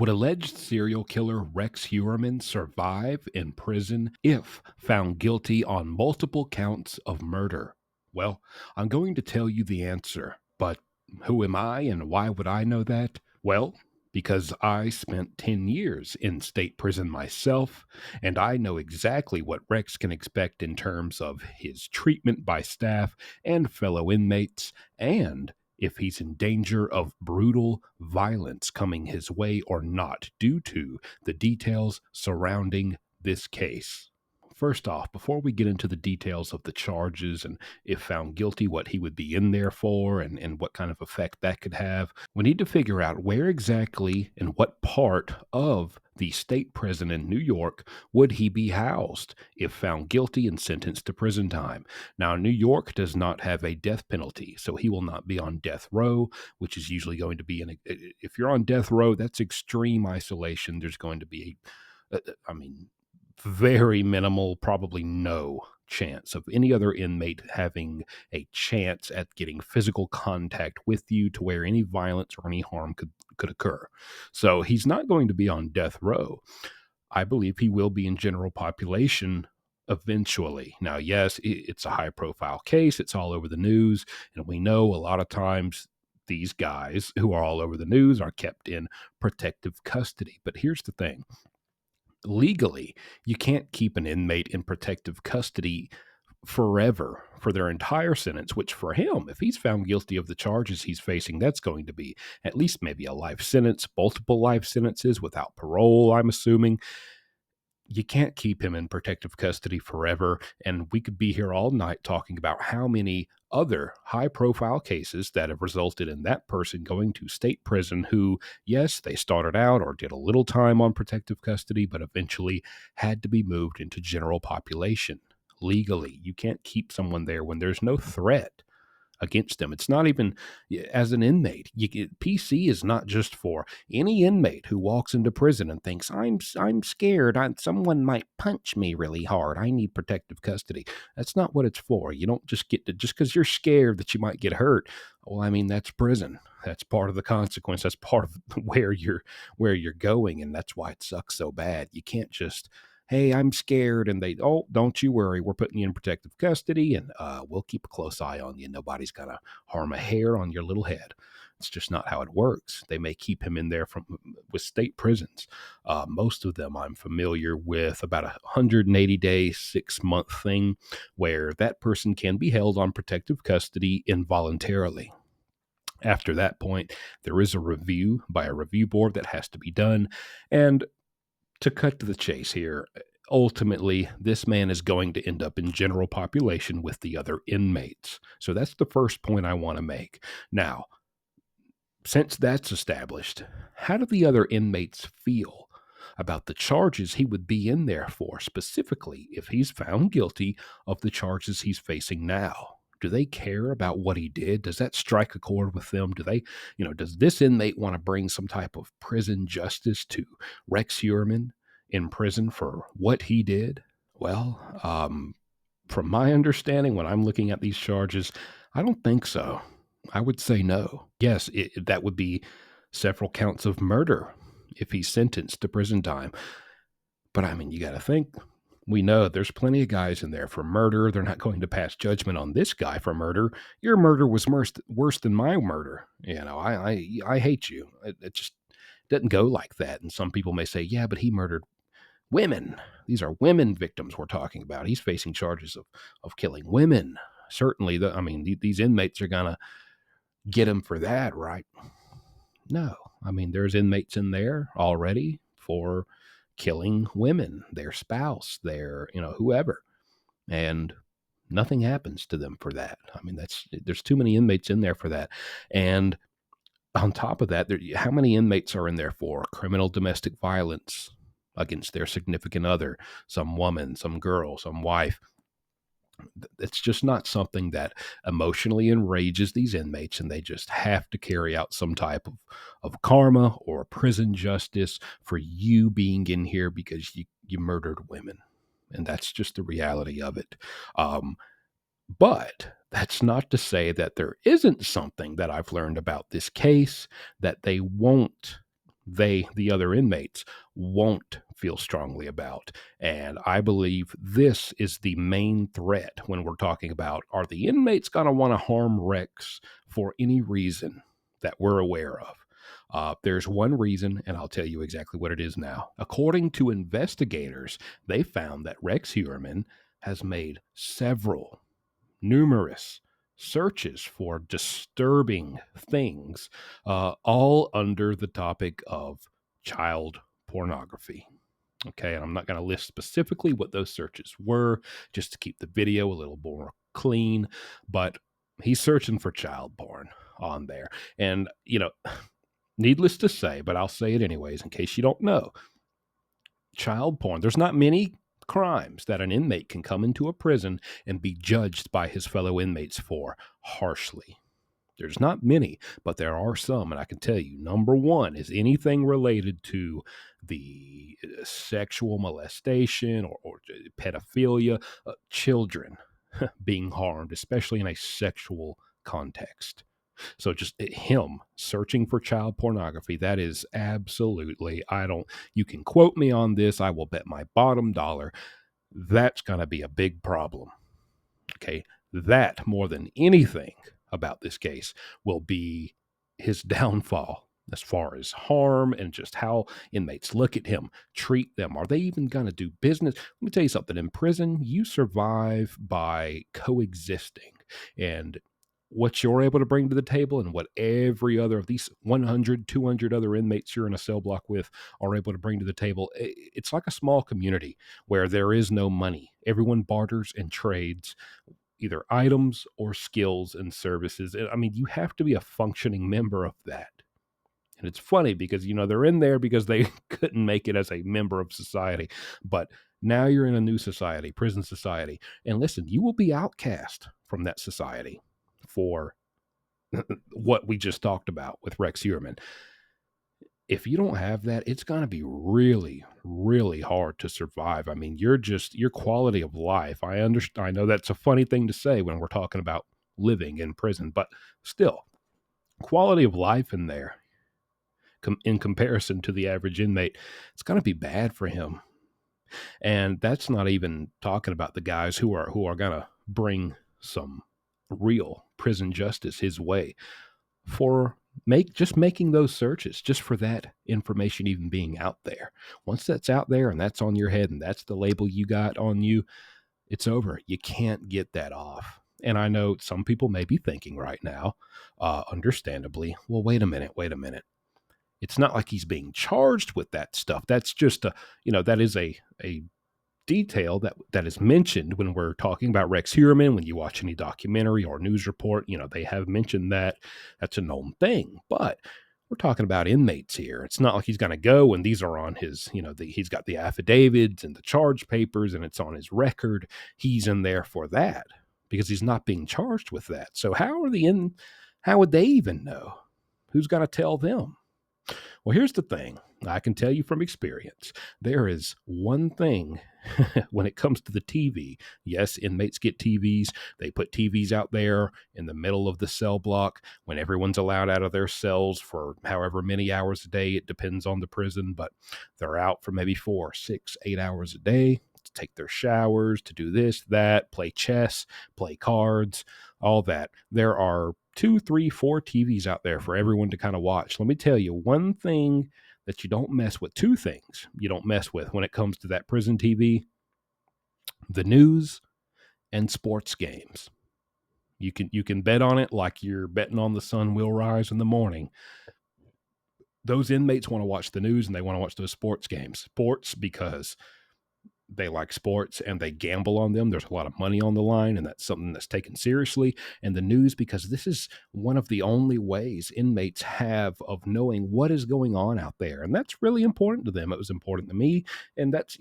Would alleged serial killer Rex Heuermann survive in prison if found guilty on multiple counts of murder? Well, I'm going to tell you the answer, but who am I and why would I know that? Well, because I spent 10 years in state prison myself, and I know exactly what Rex can expect in terms of his treatment by staff and fellow inmates, and if he's in danger of brutal violence coming his way or not, due to the details surrounding this case. First off, before we get into the details of the charges and if found guilty, what he would be in there for and what kind of effect that could have, we need to figure out where exactly and what part of the state prison in New York would he be housed if found guilty and sentenced to prison time. Now, New York does not have a death penalty, so he will not be on death row, which is usually going to be if you're on death row, that's extreme isolation. There's going to be I mean, very minimal, probably no chance of any other inmate having a chance at getting physical contact with you to where any violence or any harm could occur. So he's not going to be on death row. I believe he will be in general population eventually. Now, yes, it's a high profile case. It's all over the news. And we know a lot of times these guys who are all over the news are kept in protective custody. But here's the thing: legally, you can't keep an inmate in protective custody forever for their entire sentence, which for him, if he's found guilty of the charges he's facing, that's going to be at least maybe a life sentence, multiple life sentences without parole, I'm assuming. You can't keep him in protective custody forever. And we could be here all night talking about how many other high profile cases that have resulted in that person going to state prison who, yes, they started out or did a little time on protective custody, but eventually had to be moved into general population. Legally, you can't keep someone there when there's no threat against them. It's not even as an inmate. PC is not just for any inmate who walks into prison and thinks I'm scared. Someone might punch me really hard. I need protective custody. That's not what it's for. You don't just get to just because you're scared that you might get hurt. Well, I mean, that's prison. That's part of the consequence. That's part of where you're going, and that's why it sucks so bad. You can't just, hey, I'm scared. And oh, don't you worry. We're putting you in protective custody and we'll keep a close eye on you. Nobody's going to harm a hair on your little head. It's just not how it works. They may keep him in there with state prisons. Most of them I'm familiar with about 180-day, 6-month thing where that person can be held on protective custody involuntarily. After that point, there is a review by a review board that has to be done. And to cut to the chase here, ultimately, this man is going to end up in general population with the other inmates. So that's the first point I want to make. Now, since that's established, how do the other inmates feel about the charges he would be in there for, specifically if he's found guilty of the charges he's facing now? Do they care about what he did? Does that strike a chord with them? Does this inmate want to bring some type of prison justice to Rex Heuermann in prison for what he did? Well, from my understanding, when I'm looking at these charges, I don't think so. I would say no. Yes, that would be several counts of murder if he's sentenced to prison time. But I mean, you got to think. We know there's plenty of guys in there for murder. They're not going to pass judgment on this guy for murder. Your murder was worse than my murder. I hate you. It just doesn't go like that. And some people may say, yeah, but he murdered women. These are women victims we're talking about. He's facing charges of killing women. Certainly, these inmates are going to get him for that, right? No. I mean, there's inmates in there already for killing women, their spouse, whoever. And nothing happens to them for that. I mean, there's too many inmates in there for that. And on top of that, how many inmates are in there for criminal domestic violence against their significant other, some woman, some girl, some wife? It's just not something that emotionally enrages these inmates, and they just have to carry out some type of karma or prison justice for you being in here because you murdered women. And that's just the reality of it. But that's not to say that there isn't something that I've learned about this case that they won't the other inmates, won't feel strongly about. And I believe this is the main threat when we're talking about, are the inmates going to want to harm Rex for any reason that we're aware of? There's one reason, and I'll tell you exactly what it is now. According to investigators, they found that Rex Heuermann has made numerous searches for disturbing things, all under the topic of child pornography. Okay, and I'm not going to list specifically what those searches were, just to keep the video a little more clean, but he's searching for child porn on there. And, needless to say, but I'll say it anyways in case you don't know, child porn, there's not many crimes that an inmate can come into a prison and be judged by his fellow inmates for harshly. There's not many, but there are some. And I can tell you, number one is anything related to the sexual molestation or pedophilia, children being harmed, especially in a sexual context. So just him searching for child pornography, that is absolutely, you can quote me on this. I will bet my bottom dollar that's going to be a big problem. Okay. That more than anything about this case will be his downfall as far as harm and just how inmates look at him, treat them. Are they even going to do business? Let me tell you something. In prison, you survive by coexisting, and what you're able to bring to the table and what every other of these 100, 200 other inmates you're in a cell block with are able to bring to the table. It's like a small community where there is no money. Everyone barters and trades either items or skills and services. I mean, you have to be a functioning member of that. And it's funny because, they're in there because they couldn't make it as a member of society. But now you're in a new society, prison society. And listen, you will be outcast from that society for what we just talked about with Rex Heuermann. If you don't have that, it's going to be really, really hard to survive. I mean, your quality of life. I understand. I know that's a funny thing to say when we're talking about living in prison, but still, quality of life in there, in comparison to the average inmate, it's going to be bad for him. And that's not even talking about the guys who are going to bring some real prison justice his way for making those searches, just for that information even being out there. Once that's out there and that's on your head and that's the label you got on you, it's over. You can't get that off. And I know some people may be thinking right now, understandably, well, wait a minute. It's not like he's being charged with that stuff. That's just that is a detail that is mentioned when we're talking about Rex Heuermann. When you watch any documentary or news report, they have mentioned that. That's a known thing. But we're talking about inmates here. It's not like he's going to go and these are on his, he's got the affidavits and the charge papers and it's on his record. He's in there for that because he's not being charged with that. So how would they even know? Who's going to tell them? Well, here's the thing. I can tell you from experience, there is one thing when it comes to the TV. Yes, inmates get TVs. They put TVs out there in the middle of the cell block when everyone's allowed out of their cells for however many hours a day. It depends on the prison, but they're out for maybe 4, 6, 8 hours a day to take their showers, to do this, that, play chess, play cards, all that. There are 2, 3, 4 TVs out there for everyone to kind of watch. Let me tell you one thing that you don't mess with, 2 things you don't mess with when it comes to that prison TV: the news and sports games. You can bet on it like you're betting on the sun will rise in the morning. Those inmates want to watch the news and they want to watch those sports games. Sports because they like sports and they gamble on them. There's a lot of money on the line, and that's something that's taken seriously. And the news, because this is one of the only ways inmates have of knowing what is going on out there. And that's really important to them. It was important to me. And that's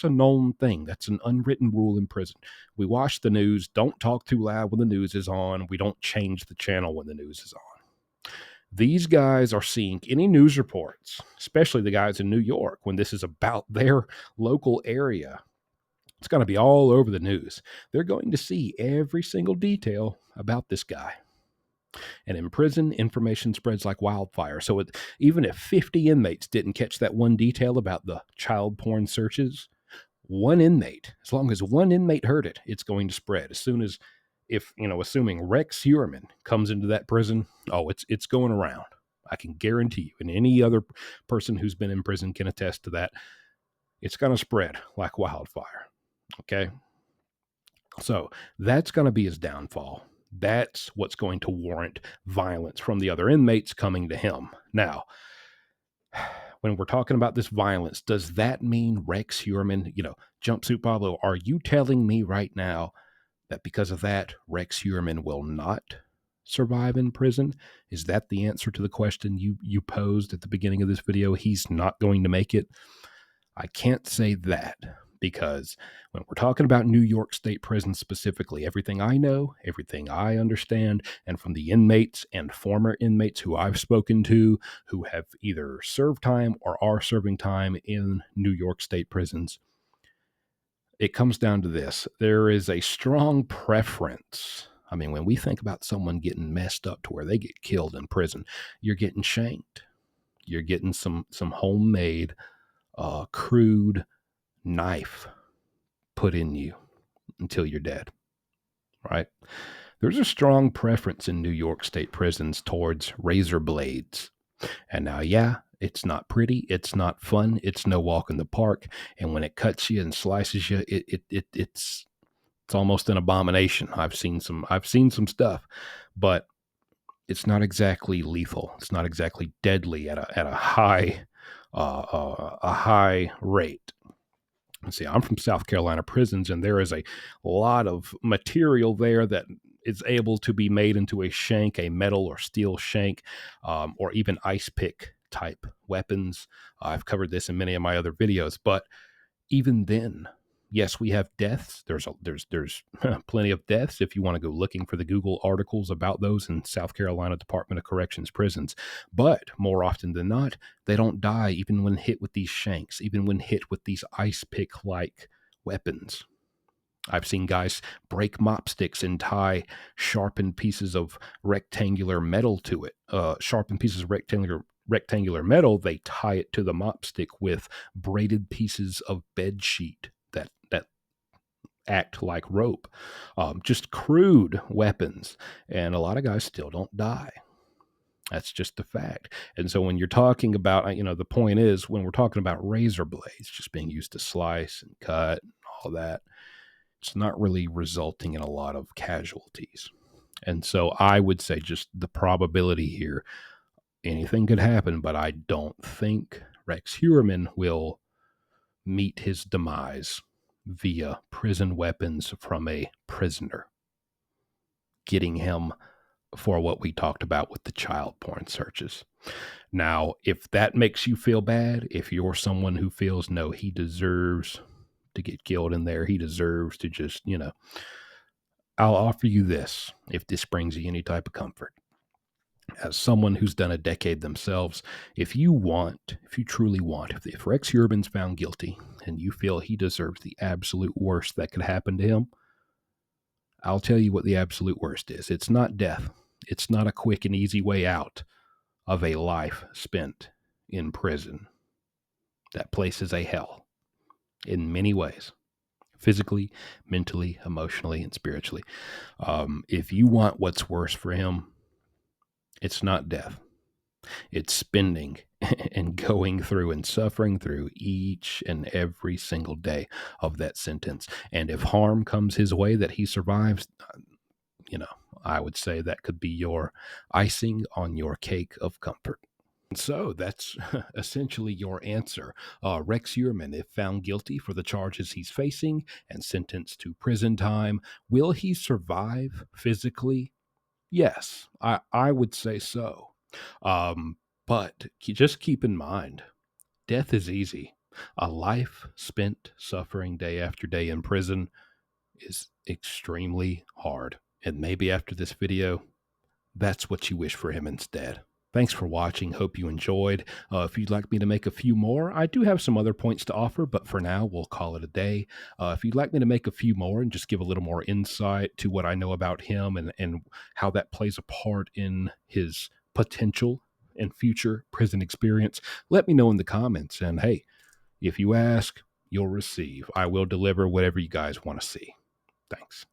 a known thing. That's an unwritten rule in prison. We watch the news. Don't talk too loud when the news is on. We don't change the channel when the news is on. These guys are seeing any news reports, especially the guys in New York, when this is about their local area. It's going to be all over the news. They're going to see every single detail about this guy. And in prison, information spreads like wildfire. So even if 50 inmates didn't catch that one detail about the child porn searches, one inmate, as long as one inmate heard it, it's going to spread. As soon as, if, assuming Rex Heuermann comes into that prison, oh, it's going around. I can guarantee you, and any other person who's been in prison can attest to that. It's going to spread like wildfire. Okay. So that's going to be his downfall. That's what's going to warrant violence from the other inmates coming to him. Now, when we're talking about this violence, does that mean Rex Heuermann, Jumpsuit Pablo, are you telling me right now that because of that, Rex Heuermann will not survive in prison? Is that the answer to the question you posed at the beginning of this video? He's not going to make it? I can't say that, because when we're talking about New York State Prison specifically, everything I know, everything I understand, and from the inmates and former inmates who I've spoken to who have either served time or are serving time in New York State prisons, it comes down to this. There is a strong preference. I mean, when we think about someone getting messed up to where they get killed in prison, you're getting shanked. You're getting some homemade, crude knife put in you until you're dead, right? There's a strong preference in New York State prisons towards razor blades. And now, yeah, it's not pretty, it's not fun, it's no walk in the park, and when it cuts you and slices you, it's almost an abomination. I've seen some stuff, but it's not exactly lethal. It's not exactly deadly at a high rate. Let's see, I'm from South Carolina prisons, and there is a lot of material there that is able to be made into a shank, a metal or steel shank, or even ice pick type weapons. I've covered this in many of my other videos, but even then, yes, we have deaths. There's plenty of deaths if you want to go looking for the Google articles about those in South Carolina Department of Corrections prisons. But more often than not, they don't die even when hit with these shanks, even when hit with these ice pick-like weapons. I've seen guys break mop sticks and tie sharpened pieces of rectangular metal to it. Sharpened pieces of rectangular metal, they tie it to the mop stick with braided pieces of bed sheet that act like rope. Just crude weapons, and a lot of guys still don't die. That's just the fact. And so when you're talking about, the point is, when we're talking about razor blades just being used to slice and cut and all that, it's not really resulting in a lot of casualties. And so I would say just the probability here, anything could happen, but I don't think Rex Heuermann will meet his demise via prison weapons from a prisoner, getting him for what we talked about with the child porn searches. Now, if that makes you feel bad, if you're someone who feels, no, he deserves to get killed in there, he deserves to just, I'll offer you this, if this brings you any type of comfort. As someone who's done a decade themselves, if you truly want, if Rex Heuermann's found guilty and you feel he deserves the absolute worst that could happen to him, I'll tell you what the absolute worst is. It's not death. It's not a quick and easy way out of a life spent in prison. That place is a hell in many ways. Physically, mentally, emotionally, and spiritually. If you want what's worse for him, it's not death. It's spending and going through and suffering through each and every single day of that sentence. And if harm comes his way that he survives, I would say that could be your icing on your cake of comfort. So that's essentially your answer. Rex Heuermann, if found guilty for the charges he's facing and sentenced to prison time, will he survive physically? Yes, I would say so. But just keep in mind, death is easy. A life spent suffering day after day in prison is extremely hard. And maybe after this video, that's what you wish for him instead. Thanks for watching. Hope you enjoyed. If you'd like me to make a few more, I do have some other points to offer, but for now, we'll call it a day. If you'd like me to make a few more and just give a little more insight to what I know about him and how that plays a part in his potential and future prison experience, let me know in the comments. And hey, if you ask, you'll receive. I will deliver whatever you guys want to see. Thanks.